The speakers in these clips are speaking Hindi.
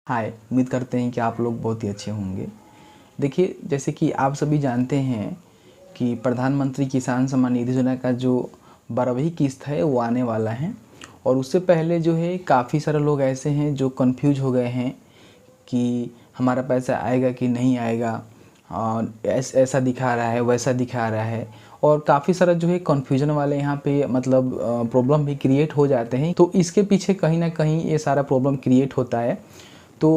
हाय, उम्मीद करते हैं कि आप लोग बहुत ही अच्छे होंगे। देखिए, जैसे कि आप सभी जानते हैं कि प्रधानमंत्री किसान सम्मान निधि योजना का जो 12वीं किस्त है वो आने वाला है। और उससे पहले जो है काफ़ी सारे लोग ऐसे हैं जो कन्फ्यूज हो गए हैं कि हमारा पैसा आएगा कि नहीं आएगा। ऐसा दिखा रहा है, वैसा दिखा रहा है, और काफ़ी सारा जो है कन्फ्यूजन वाले यहाँ पे मतलब प्रॉब्लम भी क्रिएट हो जाते हैं। तो इसके पीछे कहीं ना कहीं ये सारा प्रॉब्लम क्रिएट होता है। तो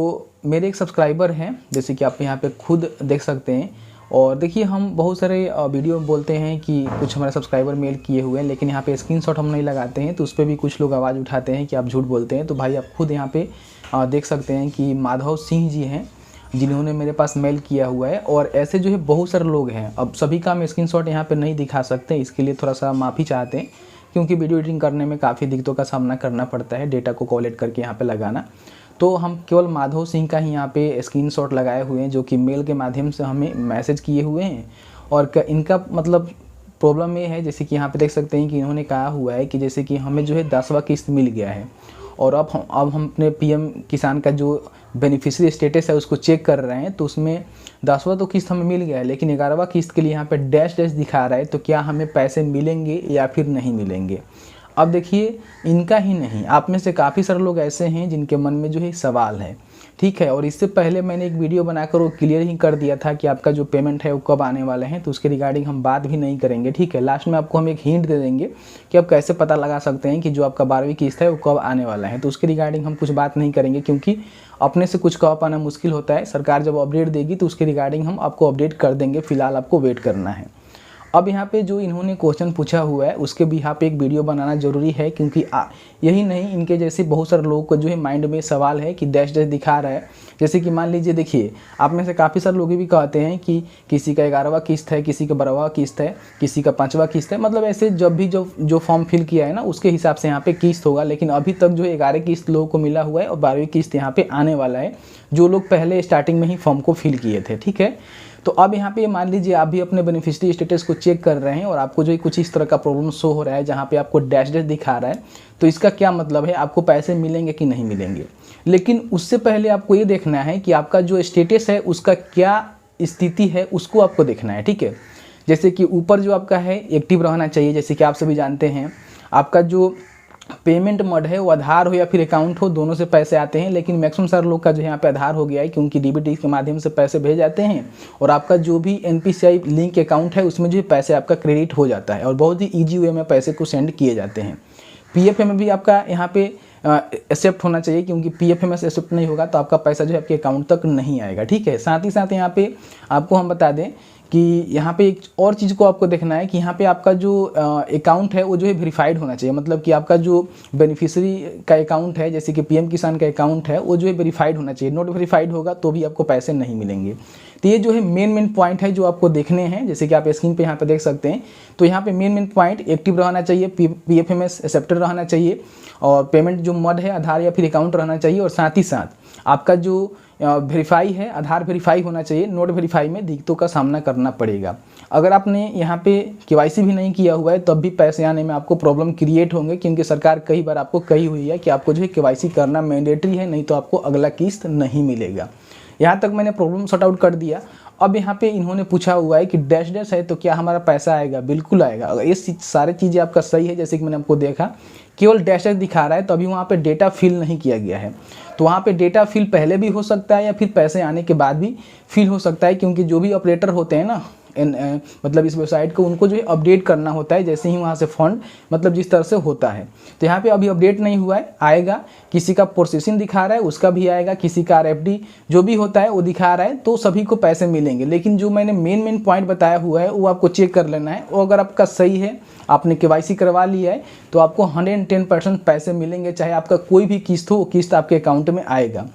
मेरे एक सब्सक्राइबर हैं, जैसे कि आप यहाँ पे खुद देख सकते हैं। और देखिए, हम बहुत सारे वीडियो में बोलते हैं कि कुछ हमारे सब्सक्राइबर मेल किए हुए हैं, लेकिन यहाँ पे स्क्रीनशॉट हम नहीं लगाते हैं, तो उस पर भी कुछ लोग आवाज़ उठाते हैं कि आप झूठ बोलते हैं। तो भाई, आप खुद यहाँ पे देख सकते हैं कि माधव सिंह जी हैं जिन्होंने मेरे पास मेल किया हुआ है। और ऐसे जो है बहुत सारे लोग हैं। अब सभी का हम स्क्रीनशॉट यहाँ पे नहीं दिखा सकते, इसके लिए थोड़ा सा माफ़ी चाहते हैं, क्योंकि वीडियो एडिटिंग करने में काफ़ी दिक्कतों का सामना करना पड़ता है, डेटा को कलेक्ट करके यहाँ पे लगाना। तो हम केवल माधव सिंह का ही यहाँ पे स्क्रीनशॉट लगाए हुए हैं, जो कि मेल के माध्यम से हमें मैसेज किए हुए हैं। और इनका मतलब प्रॉब्लम ये है, जैसे कि यहाँ पे देख सकते हैं कि इन्होंने कहा हुआ है कि जैसे कि हमें जो है 10वां किस्त मिल गया है, और अब हम अपने पीएम किसान का जो बेनिफिशियरी स्टेटस है उसको चेक कर रहे हैं। तो उसमें 10वां तो किस्त हमें मिल गया है, लेकिन 11वां किस्त के लिए यहाँ पे डैश डैश दिखा रहा है। तो क्या हमें पैसे मिलेंगे या फिर नहीं मिलेंगे? अब देखिए, इनका ही नहीं, आप में से काफ़ी सारे लोग ऐसे हैं जिनके मन में जो है सवाल है, ठीक है। और इससे पहले मैंने एक वीडियो बनाकर वो क्लियर ही कर दिया था कि आपका जो पेमेंट है वो कब आने वाले हैं, तो उसके रिगार्डिंग हम बात भी नहीं करेंगे, ठीक है। लास्ट में आपको हम एक हिंट दे देंगे कि आप कैसे पता लगा सकते हैं कि जो आपका 12वीं किस्त है वो कब आने वाला है। तो उसके रिगार्डिंग हम कुछ बात नहीं करेंगे, क्योंकि अपने से कुछ कह पाना मुश्किल होता है। सरकार जब अपडेट देगी तो उसके रिगार्डिंग हम आपको अपडेट कर देंगे, फिलहाल आपको वेट करना है। अब यहाँ पे जो इन्होंने क्वेश्चन पूछा हुआ है उसके भी यहाँ पे एक वीडियो बनाना ज़रूरी है, क्योंकि यही नहीं, इनके जैसे बहुत सारे लोगों को जो है माइंड में सवाल है कि डैश डैश दिखा रहा है। जैसे कि मान लीजिए, देखिए, आप में से काफ़ी सारे लोग भी कहते हैं कि किसी का 11वां किस्त है, किसी का 12वां किस्त है, किसी का 5वां किस्त है। मतलब ऐसे जब भी जो फॉर्म फिल किया है ना, उसके हिसाब से यहाँ पे किस्त होगा। लेकिन अभी तक जो है 11 किस्त लोगों को मिला हुआ है, और 12वीं किस्त यहाँ पे आने वाला है, जो लोग पहले स्टार्टिंग में ही फॉर्म को फिल किए थे, ठीक है। तो अब यहाँ पे मान लीजिए आप भी अपने बेनिफिशियरी स्टेटस को चेक कर रहे हैं और आपको जो कुछ इस तरह का प्रॉब्लम शो हो रहा है, जहाँ पे आपको डैश डैश दिखा रहा है। तो इसका क्या मतलब है, आपको पैसे मिलेंगे कि नहीं मिलेंगे? लेकिन उससे पहले आपको ये देखना है कि आपका जो स्टेटस है उसका क्या स्थिति है, उसको आपको देखना है, ठीक है। जैसे कि ऊपर जो आपका है एक्टिव रहना चाहिए, जैसे कि आप सभी जानते हैं आपका जो पेमेंट मोड है वो आधार हो या फिर अकाउंट हो, दोनों से पैसे आते हैं। लेकिन मैक्सिमम सारे लोग का जो यहाँ पे आधार हो गया है, क्योंकि डीबीटी के माध्यम से पैसे भेज जाते हैं, और आपका जो भी एनपीसीआई लिंक अकाउंट है उसमें जो पैसे आपका क्रेडिट हो जाता है, और बहुत ही ईजी वे में पैसे को सेंड किए जाते हैं। पीएफए में भी आपका यहाँ पे एक्सेप्ट होना चाहिए, क्योंकि पीएफए में से एक्सेप्ट नहीं होगा तो आपका पैसा जो है आपके अकाउंट तक नहीं आएगा, ठीक है। साथ ही साथ यहाँ पे आपको हम बता दें कि यहाँ पे एक और चीज़ को आपको देखना है कि यहाँ पे आपका जो अकाउंट है वो जो है वेरीफाइड होना चाहिए। मतलब कि आपका जो बेनिफिशियरी का अकाउंट है, जैसे कि पीएम किसान का अकाउंट है, वो जो है वेरीफाइड होना चाहिए। नॉट वेरीफाइड होगा तो भी आपको पैसे नहीं मिलेंगे। तो ये जो है मेन पॉइंट है जो आपको देखने हैं, जैसे कि आप स्क्रीन पे यहाँ पे देख सकते हैं। तो यहाँ पे मेन पॉइंट एक्टिव रहना चाहिए, पीएफएमएस एक्सेप्टेड रहना चाहिए, और पेमेंट जो मोड है आधार या फिर अकाउंट रहना चाहिए, और साथ ही साथ आपका जो वेरीफाई है आधार वेरीफाई होना चाहिए। नोट वेरीफाई में दिक्कतों का सामना करना पड़ेगा। अगर आपने यहाँ पे केवाईसी भी नहीं किया हुआ है तब भी पैसे आने में आपको प्रॉब्लम क्रिएट होंगे, क्योंकि सरकार कई बार आपको कही हुई है कि आपको जो है केवाईसी करना मैंडेटरी है, नहीं तो आपको अगला किस्त नहीं मिलेगा। यहाँ तक मैंने प्रॉब्लम सॉर्ट आउट कर दिया। अब यहाँ पे इन्होंने पूछा हुआ है कि डैश डैश है तो क्या हमारा पैसा आएगा? बिल्कुल आएगा। अगर ये सारी चीज़ें आपका सही है, जैसे कि मैंने आपको देखा केवल डैश डैश दिखा रहा है, तो अभी वहाँ पे डेटा फिल नहीं किया गया है। तो वहाँ पे डेटा फिल पहले भी हो सकता है या फिर पैसे आने के बाद भी फिल हो सकता है, क्योंकि जो भी ऑपरेटर होते हैं ना मतलब इस वेबसाइट को, उनको जो है अपडेट करना होता है, जैसे ही वहाँ से फंड मतलब जिस तरह से होता है। तो यहाँ पे अभी अपडेट नहीं हुआ है, आएगा। किसी का प्रोसेसिंग दिखा रहा है उसका भी आएगा, किसी का आरएफडी जो भी होता है वो दिखा रहा है, तो सभी को पैसे मिलेंगे। लेकिन जो मैंने मेन पॉइंट बताया हुआ है वो आपको चेक कर लेना है। वो अगर आपका सही है, आपने केवाईसी करवा लिया है, तो आपको 110% पैसे मिलेंगे, चाहे आपका कोई भी किस्त हो, वो किस्त आपके अकाउंट में आएगा।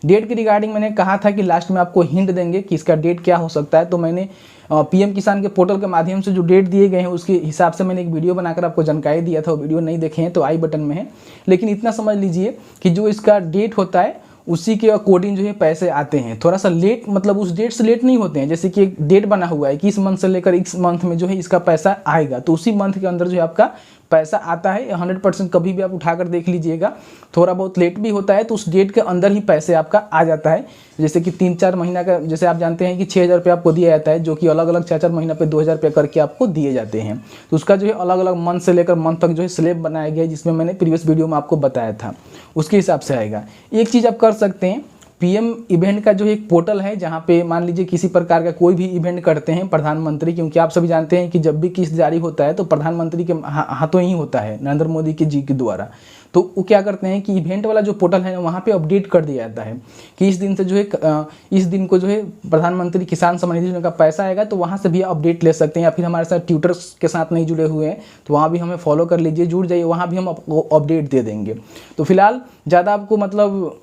डेट के रिगार्डिंग मैंने कहा था कि लास्ट में आपको हिंट देंगे कि इसका डेट क्या हो सकता है। तो मैंने पीएम किसान के पोर्टल के माध्यम से जो डेट दिए गए हैं उसके हिसाब से मैंने एक वीडियो बनाकर आपको जानकारी दिया था। वो वीडियो नहीं देखे हैं तो आई बटन में है। लेकिन इतना समझ लीजिए कि जो इसका डेट होता है उसी के अकॉर्डिंग जो है पैसे आते हैं। थोड़ा सा लेट, मतलब उस डेट से लेट नहीं होते हैं। जैसे कि एक डेट बना हुआ है कि इस मंथ से लेकर इस मंथ में जो है इसका पैसा आएगा, तो उसी मंथ के अंदर जो है आपका पैसा आता है 100%, कभी भी आप उठाकर देख लीजिएगा। थोड़ा बहुत लेट भी होता है तो उस डेट के अंदर ही पैसे आपका आ जाता है। जैसे कि 3-4 महीना का, जैसे आप जानते हैं कि 6,000 रुपये आपको दिया जाता है, जो कि अलग अलग 4-4 महीना पे 2,000 रुपये करके आपको दिए जाते हैं। तो उसका जो है अलग अलग मंथ से लेकर मंथ तक जो है स्लैब बनाया गया है, जिसमें मैंने प्रीवियस वीडियो में आपको बताया था, उसके हिसाब से आएगा। एक चीज़ आप कर सकते हैं, पीएम इवेंट का जो एक पोर्टल है, जहाँ पे मान लीजिए किसी प्रकार का कोई भी इवेंट करते हैं प्रधानमंत्री, क्योंकि आप सभी जानते हैं कि जब भी किस्त जारी होता है तो प्रधानमंत्री के हाथों ही होता है, नरेंद्र मोदी जी के द्वारा। तो वो क्या करते हैं कि इवेंट वाला जो पोर्टल है वहाँ पे अपडेट कर दिया जाता है कि इस दिन से जो है इस दिन को जो है प्रधानमंत्री किसान सम्मान निधि योजना का पैसा आएगा, तो वहाँ से भी अपडेट ले सकते हैं। या फिर हमारे साथ ट्विटर के साथ नहीं जुड़े हुए हैं तो वहाँ भी हमें फॉलो कर लीजिए, जुड़ जाइए, वहाँ भी हम आपको अपडेट दे देंगे। तो फिलहाल ज़्यादा आपको मतलब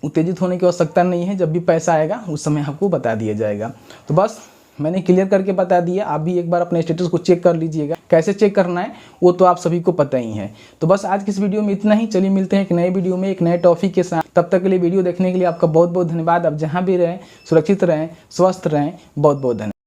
उत्तेजित होने की आवश्यकता नहीं है, जब भी पैसा आएगा उस समय आपको बता दिया जाएगा। तो बस मैंने क्लियर करके बता दिया, आप भी एक बार अपने स्टेटस को चेक कर लीजिएगा। कैसे चेक करना है वो तो आप सभी को पता ही है। तो बस आज की इस वीडियो में इतना ही। चलिए मिलते हैं एक नए वीडियो में एक नए टॉपिक के साथ। तब तक के लिए वीडियो देखने के लिए आपका बहुत बहुत धन्यवाद। आप जहाँ भी रहें सुरक्षित रहें, स्वस्थ रहें। बहुत बहुत धन्यवाद।